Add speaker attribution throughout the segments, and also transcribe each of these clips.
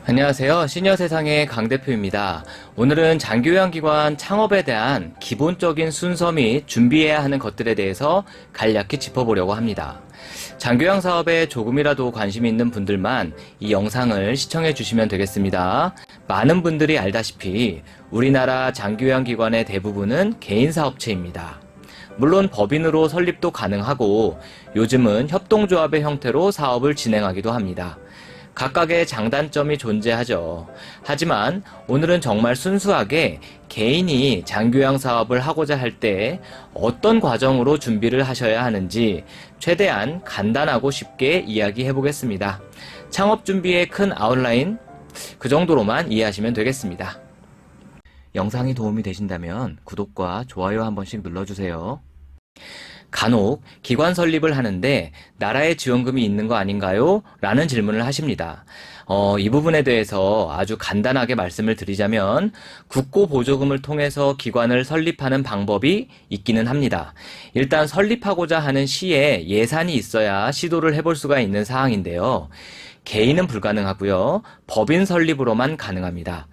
Speaker 1: 안녕하세요. 시니어세상의 강대표입니다. 오늘은 장교양기관 창업에 대한 기본적인 순서 및 준비해야 하는 것들에 대해서 간략히 짚어보려고 합니다. 장교양 사업에 조금이라도 관심이 있는 분들만 이 영상을 시청해 주시면 되겠습니다. 많은 분들이 알다시피 우리나라 장교양기관의 대부분은 개인사업체입니다. 물론 법인으로 설립도 가능하고 요즘은 협동조합의 형태로 사업을 진행하기도 합니다. 각각의 장단점이 존재하죠. 하지만 오늘은 정말 순수하게 개인이 장교양 사업을 하고자 할 때 어떤 과정으로 준비를 하셔야 하는지 최대한 간단하고 쉽게 이야기해 보겠습니다. 창업 준비의 큰 아웃라인 그 정도로만 이해하시면 되겠습니다. 영상이 도움이 되신다면 구독과 좋아요 한 번씩 눌러주세요. 간혹 기관 설립을 하는데 나라의 지원금이 있는 거 아닌가요? 라는 질문을 하십니다. 이 부분에 대해서 아주 간단하게 말씀을 드리자면 국고보조금을 통해서 기관을 설립하는 방법이 있기는 합니다. 일단 설립하고자 하는 시에 예산이 있어야 시도를 해볼 수가 있는 사항인데요. 개인은 불가능하고요. 법인 설립으로만 가능합니다.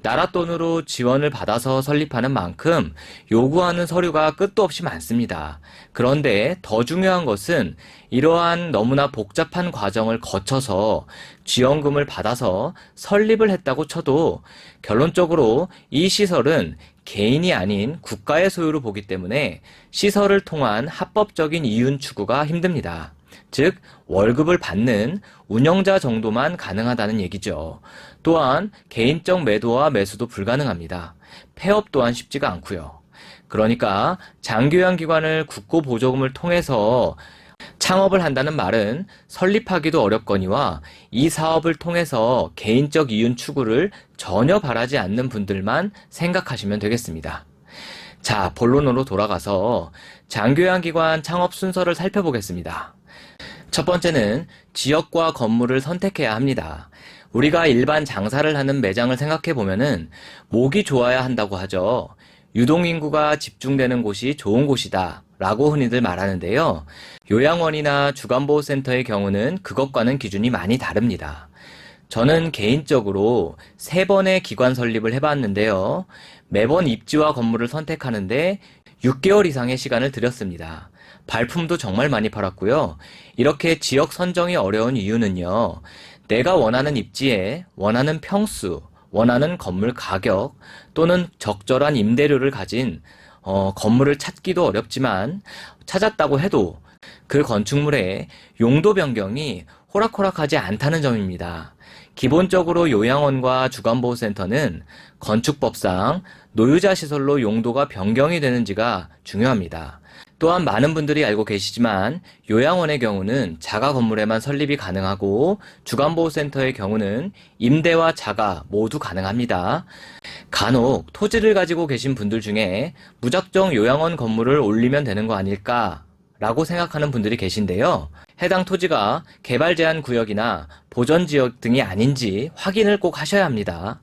Speaker 1: 나라 돈으로 지원을 받아서 설립하는 만큼 요구하는 서류가 끝도 없이 많습니다. 그런데 더 중요한 것은 이러한 너무나 복잡한 과정을 거쳐서 지원금을 받아서 설립을 했다고 쳐도 결론적으로 이 시설은 개인이 아닌 국가의 소유로 보기 때문에 시설을 통한 합법적인 이윤 추구가 힘듭니다. 즉 월급을 받는 운영자 정도만 가능하다는 얘기죠. 또한 개인적 매도와 매수도 불가능합니다. 폐업 또한 쉽지가 않고요. 그러니까 장교양기관을 국고보조금을 통해서 창업을 한다는 말은 설립하기도 어렵거니와 이 사업을 통해서 개인적 이윤 추구를 전혀 바라지 않는 분들만 생각하시면 되겠습니다. 자, 본론으로 돌아가서 장교양기관 창업 순서를 살펴보겠습니다. 첫 번째는 지역과 건물을 선택해야 합니다. 우리가 일반 장사를 하는 매장을 생각해 보면은 목이 좋아야 한다고 하죠. 유동인구가 집중되는 곳이 좋은 곳이다 라고 흔히들 말하는데요. 요양원이나 주간보호센터의 경우는 그것과는 기준이 많이 다릅니다. 저는 개인적으로 3번의 기관 설립을 해봤는데요. 매번 입지와 건물을 선택하는데 6개월 이상의 시간을 들였습니다. 발품도 정말 많이 팔았고요. 이렇게 지역 선정이 어려운 이유는요. 내가 원하는 입지에 원하는 평수, 원하는 건물 가격 또는 적절한 임대료를 가진 건물을 찾기도 어렵지만 찾았다고 해도 그 건축물의 용도 변경이 호락호락하지 않다는 점입니다. 기본적으로 요양원과 주간보호센터는 건축법상 노유자 시설로 용도가 변경이 되는지가 중요합니다. 또한 많은 분들이 알고 계시지만 요양원의 경우는 자가 건물에만 설립이 가능하고 주간보호센터의 경우는 임대와 자가 모두 가능합니다. 간혹 토지를 가지고 계신 분들 중에 무작정 요양원 건물을 올리면 되는 거 아닐까 라고 생각하는 분들이 계신데요. 해당 토지가 개발 제한 구역이나 보전 지역 등이 아닌지 확인을 꼭 하셔야 합니다.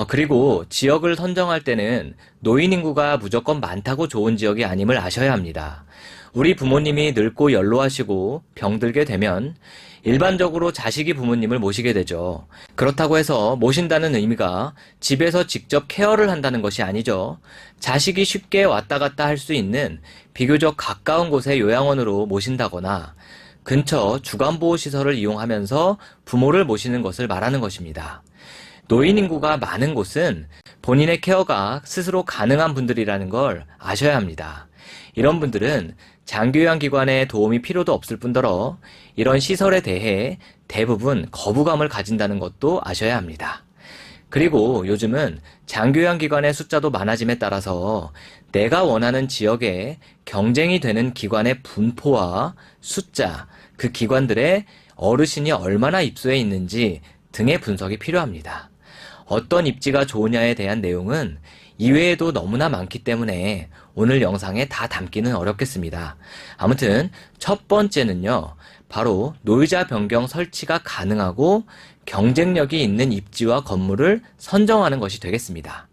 Speaker 1: 그리고 지역을 선정할 때는 노인 인구가 무조건 많다고 좋은 지역이 아님을 아셔야 합니다. 우리 부모님이 늙고 연로하시고 병들게 되면 일반적으로 자식이 부모님을 모시게 되죠. 그렇다고 해서 모신다는 의미가 집에서 직접 케어를 한다는 것이 아니죠. 자식이 쉽게 왔다 갔다 할 수 있는 비교적 가까운 곳의 요양원으로 모신다거나 근처 주간보호시설을 이용하면서 부모를 모시는 것을 말하는 것입니다. 노인 인구가 많은 곳은 본인의 케어가 스스로 가능한 분들이라는 걸 아셔야 합니다. 이런 분들은 장교양기관의 도움이 필요도 없을 뿐더러 이런 시설에 대해 대부분 거부감을 가진다는 것도 아셔야 합니다. 그리고 요즘은 장교양기관의 숫자도 많아짐에 따라서 내가 원하는 지역에 경쟁이 되는 기관의 분포와 숫자, 그 기관들의 어르신이 얼마나 입소해 있는지 등의 분석이 필요합니다. 어떤 입지가 좋으냐에 대한 내용은 이외에도 너무나 많기 때문에 오늘 영상에 다 담기는 어렵겠습니다. 아무튼 첫 번째는요. 바로 노유자 변경 설치가 가능하고 경쟁력이 있는 입지와 건물을 선정하는 것이 되겠습니다.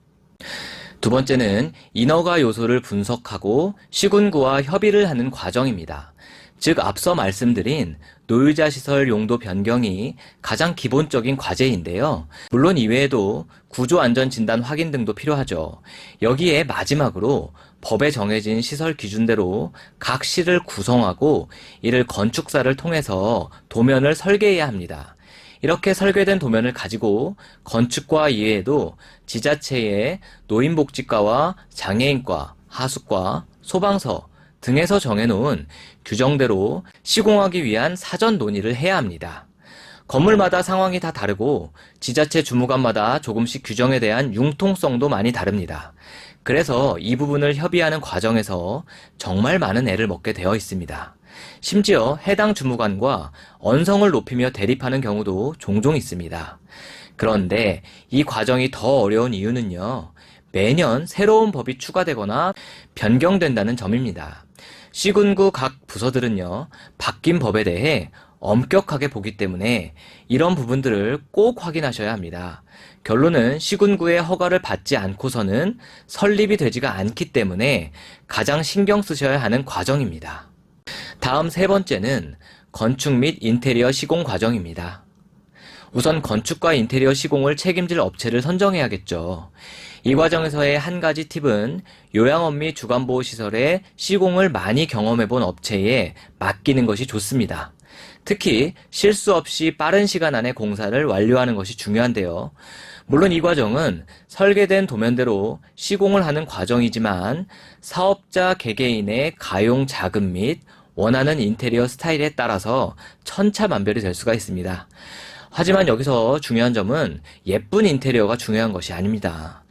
Speaker 1: 두 번째는 인허가 요소를 분석하고 시군구와 협의를 하는 과정입니다. 즉 앞서 말씀드린 노유자 시설 용도 변경이 가장 기본적인 과제인데요. 물론 이외에도 구조안전진단 확인 등도 필요하죠. 여기에 마지막으로 법에 정해진 시설 기준대로 각 시를 구성하고 이를 건축사를 통해서 도면을 설계해야 합니다. 이렇게 설계된 도면을 가지고 건축과 이외에도 지자체의 노인복지과와 장애인과, 하숙과, 소방서 등에서 정해놓은 규정대로 시공하기 위한 사전 논의를 해야 합니다. 건물마다 상황이 다 다르고 지자체 주무관마다 조금씩 규정에 대한 융통성도 많이 다릅니다. 그래서 이 부분을 협의하는 과정에서 정말 많은 애를 먹게 되어 있습니다. 심지어 해당 주무관과 언성을 높이며 대립하는 경우도 종종 있습니다. 그런데 이 과정이 더 어려운 이유는요, 매년 새로운 법이 추가되거나 변경된다는 점입니다. 시군구 각 부서들은요, 바뀐 법에 대해 엄격하게 보기 때문에 이런 부분들을 꼭 확인하셔야 합니다. 결론은 시군구의 허가를 받지 않고서는 설립이 되지가 않기 때문에 가장 신경 쓰셔야 하는 과정입니다. 다음 세 번째는 건축 및 인테리어 시공 과정입니다. 우선 건축과 인테리어 시공을 책임질 업체를 선정해야겠죠. 이 과정에서의 한 가지 팁은 요양원 및 주간보호시설의 시공을 많이 경험해본 업체에 맡기는 것이 좋습니다. 특히 실수 없이 빠른 시간 안에 공사를 완료하는 것이 중요한데요. 물론 이 과정은 설계된 도면대로 시공을 하는 과정이지만 사업자 개개인의 가용 자금 및 원하는 인테리어 스타일에 따라서 천차만별이 될 수가 있습니다. 하지만 여기서 중요한 점은 예쁜 인테리어가 중요한 것이 아닙니다.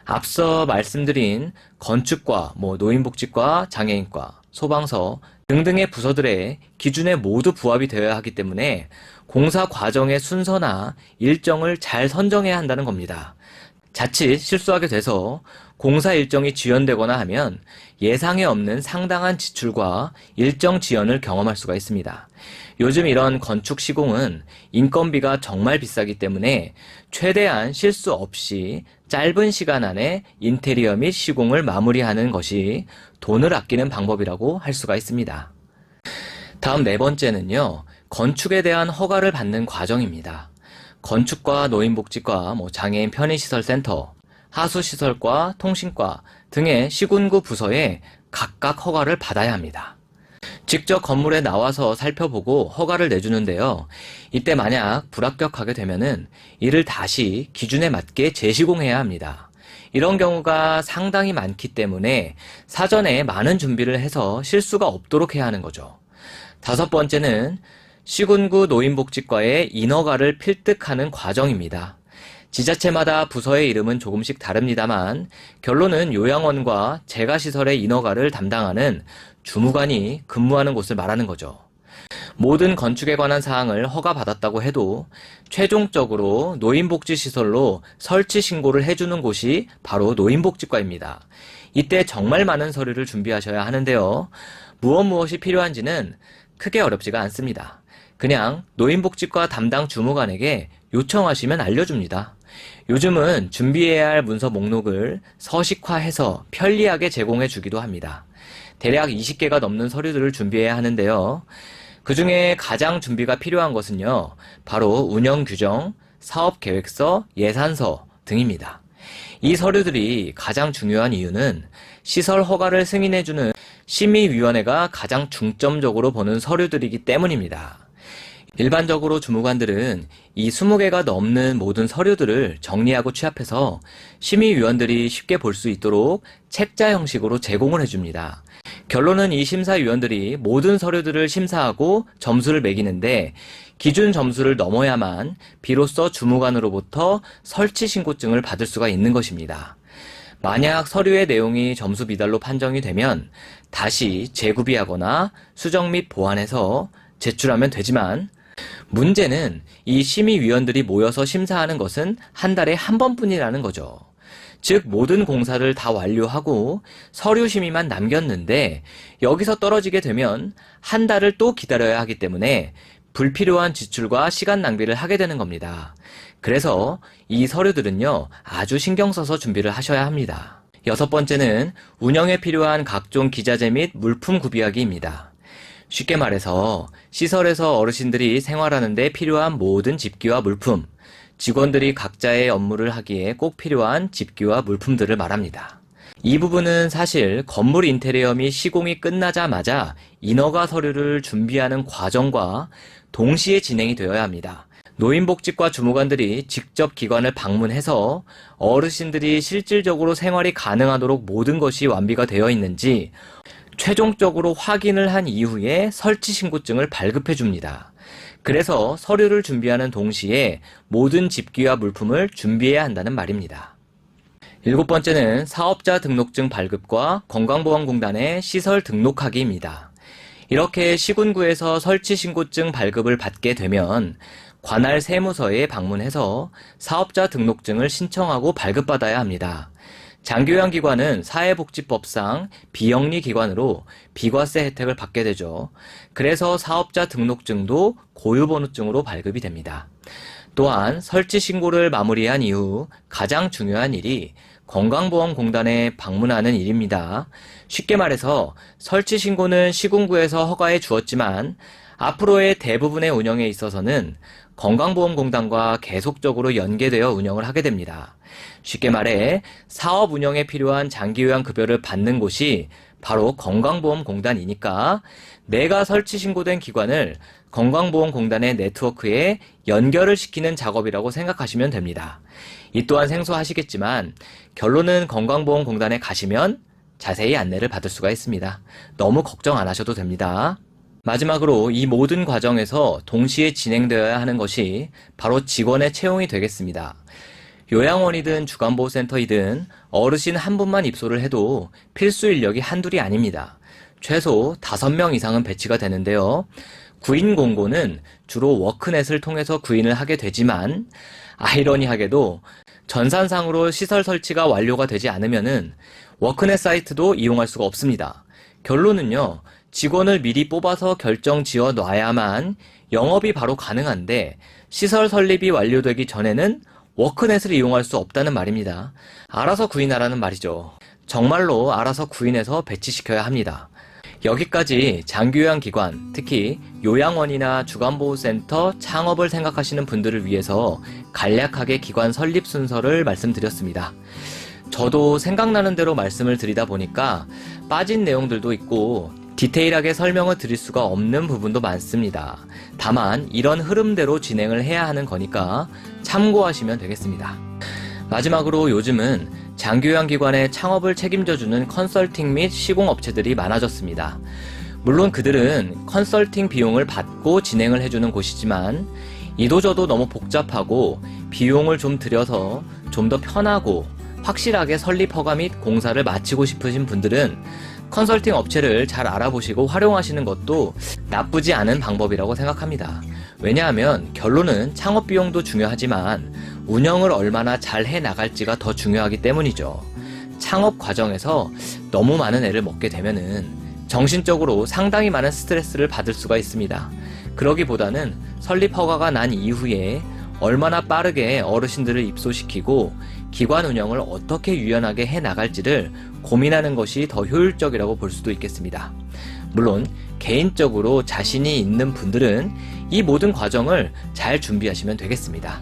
Speaker 1: 앞서 말씀드린 건축과, 노인복지과, 장애인과, 소방서 등등의 부서들의 기준에 모두 부합이 되어야 하기 때문에 공사 과정의 순서나 일정을 잘 선정해야 한다는 겁니다. 자칫 실수하게 돼서 공사 일정이 지연되거나 하면 예상에 없는 상당한 지출과 일정 지연을 경험할 수가 있습니다. 요즘 이런 건축 시공은 인건비가 정말 비싸기 때문에 최대한 실수 없이 짧은 시간 안에 인테리어 및 시공을 마무리하는 것이 돈을 아끼는 방법이라고 할 수가 있습니다. 다음 네 번째는요, 건축에 대한 허가를 받는 과정입니다. 건축과 노인복지과, 장애인 편의시설센터, 하수시설과, 통신과 등의 시군구 부서에 각각 허가를 받아야 합니다. 직접 건물에 나와서 살펴보고 허가를 내주는데요. 이때 만약 불합격하게 되면은 이를 다시 기준에 맞게 재시공해야 합니다. 이런 경우가 상당히 많기 때문에 사전에 많은 준비를 해서 실수가 없도록 해야 하는 거죠. 다섯 번째는 시군구 노인복지과의 인허가를 필득하는 과정입니다. 지자체마다 부서의 이름은 조금씩 다릅니다만 결론은 요양원과 재가시설의 인허가를 담당하는 주무관이 근무하는 곳을 말하는 거죠. 모든 건축에 관한 사항을 허가받았다고 해도 최종적으로 노인복지시설로 설치 신고를 해주는 곳이 바로 노인복지과입니다. 이때 정말 많은 서류를 준비하셔야 하는데요. 무엇이 필요한지는 크게 어렵지가 않습니다. 그냥 노인복지과 담당 주무관에게 요청하시면 알려줍니다. 요즘은 준비해야 할 문서 목록을 서식화해서 편리하게 제공해 주기도 합니다. 대략 20개가 넘는 서류들을 준비해야 하는데요. 그 중에 가장 준비가 필요한 것은요, 바로 운영규정, 사업계획서, 예산서 등입니다. 이 서류들이 가장 중요한 이유는 시설 허가를 승인해주는 심의위원회가 가장 중점적으로 보는 서류들이기 때문입니다. 일반적으로 주무관들은 이 20개가 넘는 모든 서류들을 정리하고 취합해서 심의위원들이 쉽게 볼 수 있도록 책자 형식으로 제공을 해줍니다. 결론은 이 심사위원들이 모든 서류들을 심사하고 점수를 매기는데 기준 점수를 넘어야만 비로소 주무관으로부터 설치 신고증을 받을 수가 있는 것입니다. 만약 서류의 내용이 점수 미달로 판정이 되면 다시 재구비하거나 수정 및 보완해서 제출하면 되지만 문제는 이 심의위원들이 모여서 심사하는 것은 한 달에 한 번뿐이라는 거죠. 즉 모든 공사를 다 완료하고 서류 심의만 남겼는데 여기서 떨어지게 되면 한 달을 또 기다려야 하기 때문에 불필요한 지출과 시간 낭비를 하게 되는 겁니다. 그래서 이 서류들은요, 아주 신경 써서 준비를 하셔야 합니다. 여섯 번째는 운영에 필요한 각종 기자재 및 물품 구비하기입니다. 쉽게 말해서 시설에서 어르신들이 생활하는 데 필요한 모든 집기와 물품, 직원들이 각자의 업무를 하기에 꼭 필요한 집기와 물품들을 말합니다. 이 부분은 사실 건물 인테리어 및 시공이 끝나자마자 인허가 서류를 준비하는 과정과 동시에 진행이 되어야 합니다. 노인복지과 주무관들이 직접 기관을 방문해서 어르신들이 실질적으로 생활이 가능하도록 모든 것이 완비가 되어 있는지 최종적으로 확인을 한 이후에 설치 신고증을 발급해 줍니다. 그래서 서류를 준비하는 동시에 모든 집기와 물품을 준비해야 한다는 말입니다. 7번째는 사업자 등록증 발급과 건강보험공단의 시설 등록하기입니다. 이렇게 시군구에서 설치 신고증 발급을 받게 되면 관할 세무서에 방문해서 사업자 등록증을 신청하고 발급받아야 합니다. 장교양기관은 사회복지법상 비영리기관으로 비과세 혜택을 받게 되죠. 그래서 사업자 등록증도 고유번호증으로 발급이 됩니다. 또한 설치 신고를 마무리한 이후 가장 중요한 일이 건강보험공단에 방문하는 일입니다. 쉽게 말해서 설치 신고는 시군구에서 허가해 주었지만 앞으로의 대부분의 운영에 있어서는 건강보험공단과 계속적으로 연계되어 운영을 하게 됩니다. 쉽게 말해 사업 운영에 필요한 장기요양급여를 받는 곳이 바로 건강보험공단이니까 내가 설치 신고된 기관을 건강보험공단의 네트워크에 연결을 시키는 작업이라고 생각하시면 됩니다. 이 또한 생소하시겠지만 결론은 건강보험공단에 가시면 자세히 안내를 받을 수가 있습니다. 너무 걱정 안 하셔도 됩니다. 마지막으로 이 모든 과정에서 동시에 진행되어야 하는 것이 바로 직원의 채용이 되겠습니다. 요양원이든 주간보호센터이든 어르신 한 분만 입소를 해도 필수 인력이 한둘이 아닙니다. 최소 5명 이상은 배치가 되는데요. 구인 공고는 주로 워크넷을 통해서 구인을 하게 되지만 아이러니하게도 전산상으로 시설 설치가 완료가 되지 않으면은 워크넷 사이트도 이용할 수가 없습니다. 결론은요. 직원을 미리 뽑아서 결정 지어 놔야만 영업이 바로 가능한데 시설 설립이 완료되기 전에는 워크넷을 이용할 수 없다는 말입니다. 알아서 구인하라는 말이죠. 정말로 알아서 구인해서 배치시켜야 합니다. 여기까지 장교양기관, 특히 요양원이나 주간보호센터 창업을 생각하시는 분들을 위해서 간략하게 기관 설립 순서를 말씀드렸습니다. 저도 생각나는 대로 말씀을 드리다 보니까 빠진 내용들도 있고 디테일하게 설명을 드릴 수가 없는 부분도 많습니다. 다만 이런 흐름대로 진행을 해야 하는 거니까 참고하시면 되겠습니다. 마지막으로 요즘은 장교양기관의 창업을 책임져주는 컨설팅 및 시공업체들이 많아졌습니다. 물론 그들은 컨설팅 비용을 받고 진행을 해주는 곳이지만 이도저도 너무 복잡하고 비용을 좀 들여서 좀 더 편하고 확실하게 설립 허가 및 공사를 마치고 싶으신 분들은 컨설팅 업체를 잘 알아보시고 활용하시는 것도 나쁘지 않은 방법이라고 생각합니다. 왜냐하면 결론은 창업 비용도 중요하지만 운영을 얼마나 잘 해나갈지가 더 중요하기 때문이죠. 창업 과정에서 너무 많은 애를 먹게 되면은 정신적으로 상당히 많은 스트레스를 받을 수가 있습니다. 그러기보다는 설립 허가가 난 이후에 얼마나 빠르게 어르신들을 입소시키고 기관 운영을 어떻게 유연하게 해나갈지를 고민하는 것이 더 효율적이라고 볼 수도 있겠습니다. 물론 개인적으로 자신이 있는 분들은 이 모든 과정을 잘 준비하시면 되겠습니다.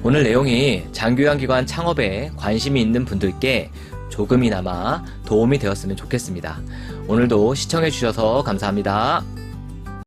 Speaker 1: 오늘 내용이 장교양기관 창업에 관심이 있는 분들께 조금이나마 도움이 되었으면 좋겠습니다. 오늘도 시청해주셔서 감사합니다.